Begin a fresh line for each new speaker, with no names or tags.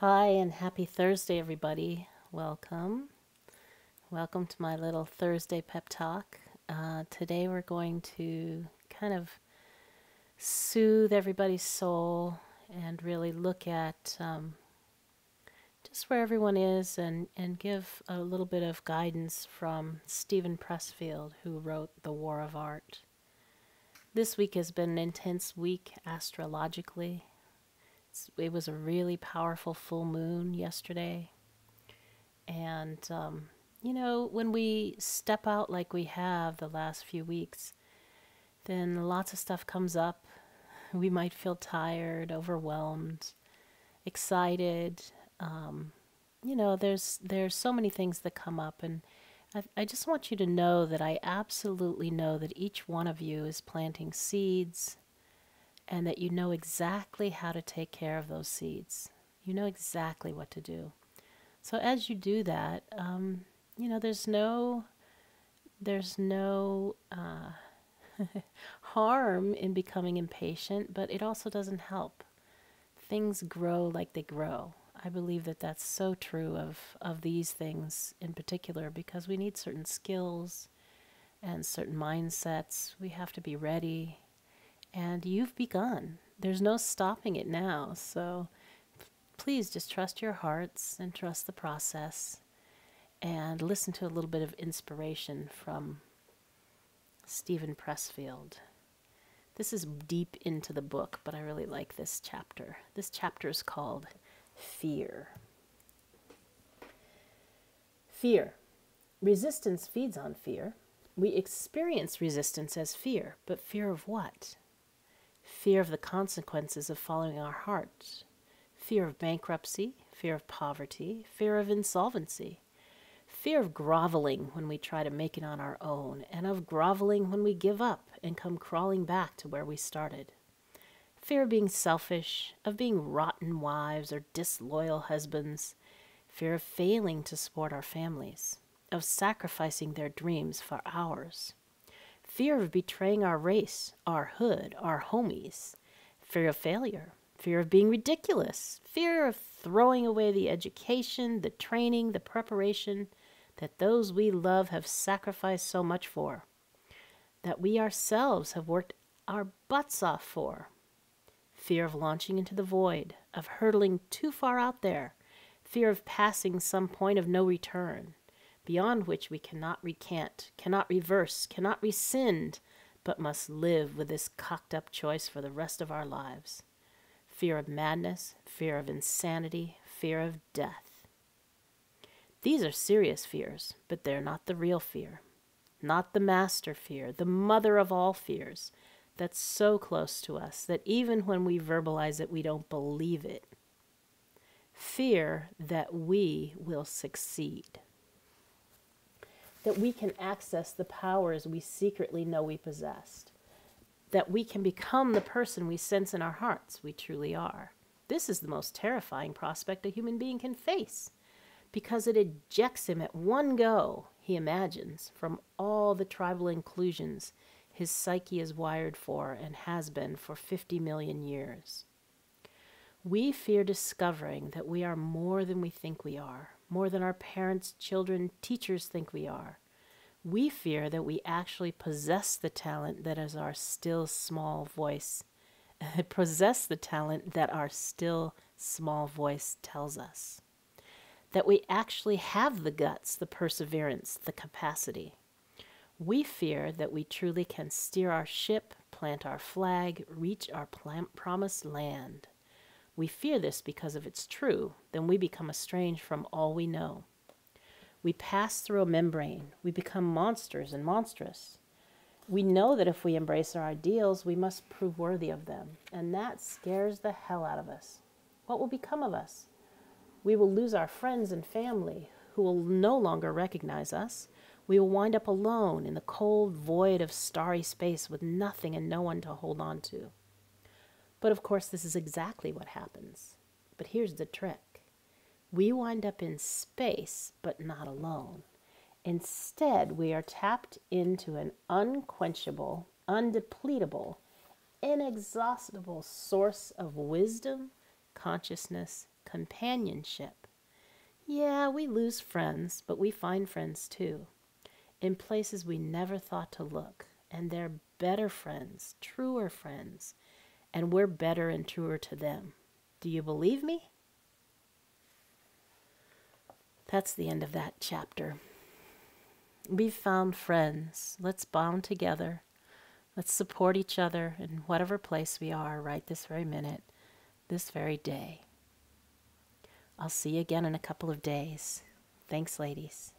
Hi and happy Thursday, everybody. Welcome. Welcome to my little Thursday pep talk. Today we're going to kind of soothe everybody's soul and really look at just where everyone is and give a little bit of guidance from Stephen Pressfield, who wrote The War of Art. This week has been an intense week astrologically. It was a really powerful full moon yesterday. And, when we step out like we have the last few weeks, then lots of stuff comes up. We might feel tired, overwhelmed, excited. There's so many things that come up. And I just want you to know that I absolutely know that each one of you is planting seeds and that you know exactly how to take care of those seeds. You know exactly what to do. So as you do that, there's no harm in becoming impatient, but it also doesn't help. Things grow like they grow. I believe that that's so true of these things in particular because we need certain skills and certain mindsets. We have to be ready. And you've begun. There's no stopping it now. So please just trust your hearts and trust the process and listen to a little bit of inspiration from Stephen Pressfield. This is deep into the book, but I really like this chapter. This chapter is called Fear. Fear. Resistance feeds on fear. We experience resistance as fear, but fear of what? Fear of the consequences of following our heart. Fear of bankruptcy, fear of poverty, fear of insolvency. Fear of groveling when we try to make it on our own, and of groveling when we give up and come crawling back to where we started. Fear of being selfish, of being rotten wives or disloyal husbands. Fear of failing to support our families, of sacrificing their dreams for ours. Fear of betraying our race, our hood, our homies. Fear of failure. Fear of being ridiculous. Fear of throwing away the education, the training, the preparation that those we love have sacrificed so much for, that we ourselves have worked our butts off for. Fear of launching into the void, of hurtling too far out there. Fear of passing some point of no return, beyond which we cannot recant, cannot reverse, cannot rescind, but must live with this cocked-up choice for the rest of our lives. Fear of madness, fear of insanity, fear of death. These are serious fears, but they're not the real fear. Not the master fear, the mother of all fears, that's so close to us that even when we verbalize it, we don't believe it. Fear that we will succeed. That we can access the powers we secretly know we possessed. That we can become the person we sense in our hearts we truly are. This is the most terrifying prospect a human being can face, because it ejects him at one go, he imagines, from all the tribal inclusions his psyche is wired for and has been for 50 million years. We fear discovering that we are more than we think we are, more than our parents, children, teachers think we are. We fear that we actually possess the talent that is our still small voice, possess the talent that our still small voice tells us. That we actually have the guts, the perseverance, the capacity. We fear that we truly can steer our ship, plant our flag, reach our promised land. We fear this because if it's true, then we become estranged from all we know. We pass through a membrane. We become monsters and monstrous. We know that if we embrace our ideals, we must prove worthy of them, and that scares the hell out of us. What will become of us? We will lose our friends and family, who will no longer recognize us. We will wind up alone in the cold void of starry space with nothing and no one to hold on to. But of course, this is exactly what happens. But here's the trick. We wind up in space, but not alone. Instead, we are tapped into an unquenchable, undepletable, inexhaustible source of wisdom, consciousness, companionship. Yeah, we lose friends, but we find friends too, in places we never thought to look. And they're better friends, truer friends, and we're better and truer to them. Do you believe me? That's the end of that chapter. We've found friends. Let's bond together. Let's support each other in whatever place we are right this very minute, this very day. I'll see you again in a couple of days. Thanks, ladies.